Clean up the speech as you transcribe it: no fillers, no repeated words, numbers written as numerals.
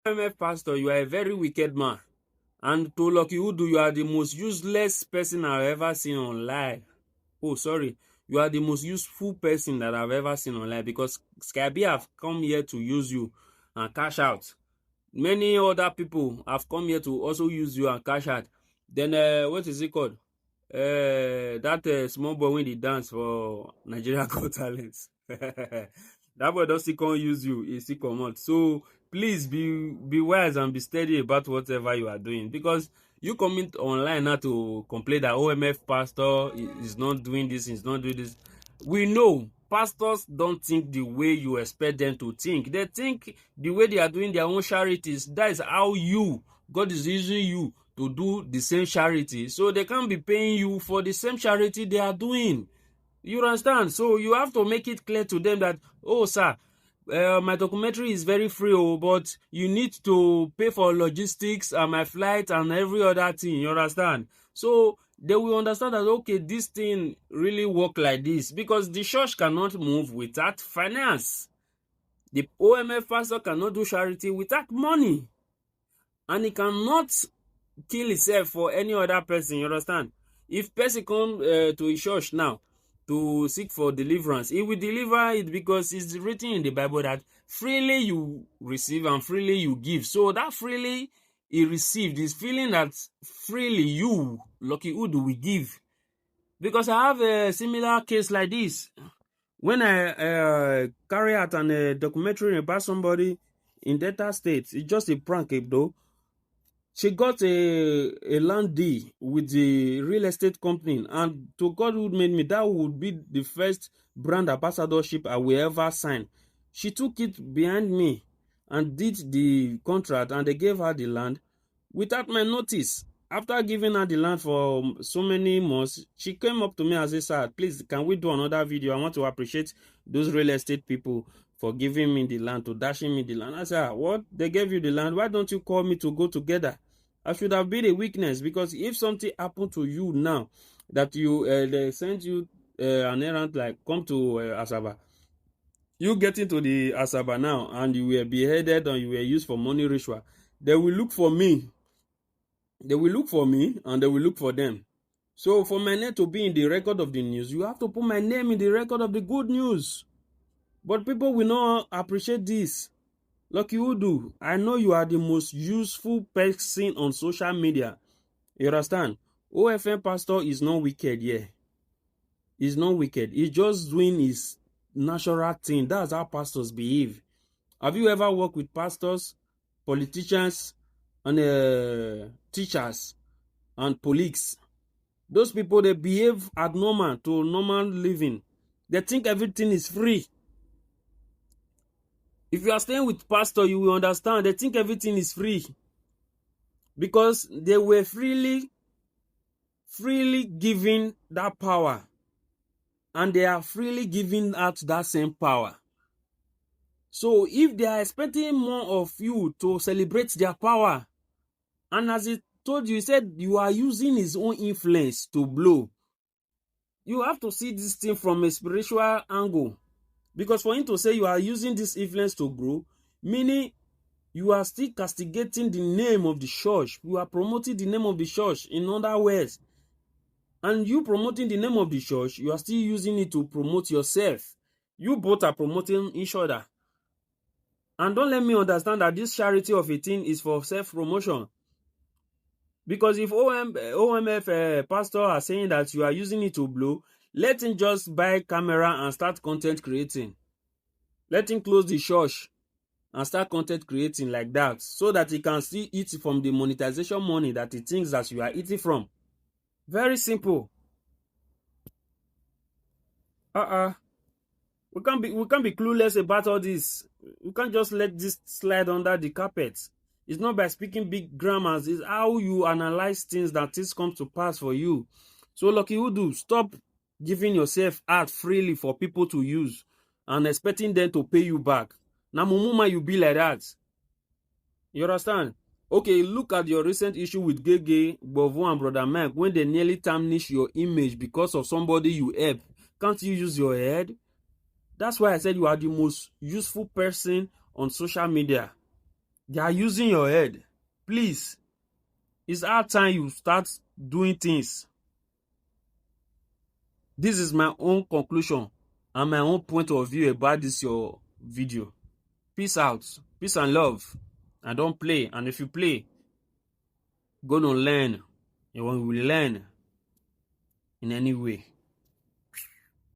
OMF pastor, you are a very wicked man. And to Lucky Udu, you are the most useless person I've ever seen online. Oh, sorry. You are the most useful person that I've ever seen online, because Skype have come here to use you and cash out. Many other people have come here to also use you and cash out. Then, what is it called? That small boy when he dance for Nigeria Got Talents. That boy don't still can't use you, he still come out. So please be wise and be steady about whatever you are doing, because you comment online now to complain that OMF pastor is not doing this, is not doing this. We know pastors don't think the way you expect them to think. They think the way they are doing their own charities. That is how God is using you to do the same charity. So they can't be paying you for the same charity they are doing. You understand? So you have to make it clear to them that, oh, sir, my documentary is very free, but you need to pay for logistics and my flight and every other thing. You understand? So they will understand that, okay, this thing really work like this, because the church cannot move without finance. The OMF pastor cannot do charity without money. And he cannot kill himself for any other person. You understand? If person come to a church now to seek for deliverance, he will deliver it, because it's written in the Bible that freely you receive and freely you give. So that freely he received is feeling that freely you, Lucky Udu, will give. Because I have a similar case like this. When I carry out a documentary about somebody in Delta State, it's just a prank, though. She got a land deal with the real estate company, and to God who made me, that would be the first brand ambassadorship I will ever sign. She took it behind me and did the contract, and they gave her the land without my notice. After giving her the land for so many months, she came up to me and said, sir, please, can we do another video? I want to appreciate those real estate people for giving me the land, to dashing me the land. I said, what? They gave you the land? Why don't you call me to go together? I should have been a weakness, because if something happened to you now, that you they sent you an errand, like come to Asaba, you get into the Asaba now, and you were beheaded and you were used for money ritual, they will look for me. They will look for me and they will look for them. So for my name to be in the record of the news, you have to put my name in the record of the good news. But people will not appreciate this. Lucky Udu, I know you are the most useful person on social media. You understand? OFM pastor is not wicked, yeah. He's not wicked. He's just doing his natural thing. That's how pastors behave. Have you ever worked with pastors, politicians, and teachers, and police? Those people, they behave abnormal to normal living. They think everything is free. If you are staying with pastor, you will understand. They think everything is free, because they were freely given that power, and they are freely giving out that same power. So if they are expecting more of you to celebrate their power, and as he told you, he said you are using his own influence to blow, you have to see this thing from a spiritual angle. Because for him to say you are using this influence to grow, meaning you are still castigating the name of the church. You are promoting the name of the church, in other words. And you promoting the name of the church, you are still using it to promote yourself. You both are promoting each other. And don't let me understand that this charity of a thing is for self-promotion. Because if OMF pastor are saying that you are using it to blow, let him just buy camera and start content creating. Let him close the church and start content creating like that, so that he can still eat from the monetization money that he thinks that you are eating from. Very simple. We can't be clueless about all this. We can't just let this slide under the carpet. It's not by speaking big grammars. It's how you analyze things that this comes to pass for you. So Lucky Udu, stop giving yourself out freely for people to use and expecting them to pay you back. Now, Mumuma, you be like that. You understand? Okay, look at your recent issue with Gege, Bovo, and Brother Mike, when they nearly tarnish your image because of somebody you help. Can't you use your head? That's why I said you are the most useful person on social media. They are using your head. Please, it's our time you start doing things. This is my own conclusion and my own point of view about this your video. Peace out. Peace and love. And don't play. And if you play, go to learn. You will learn in any way.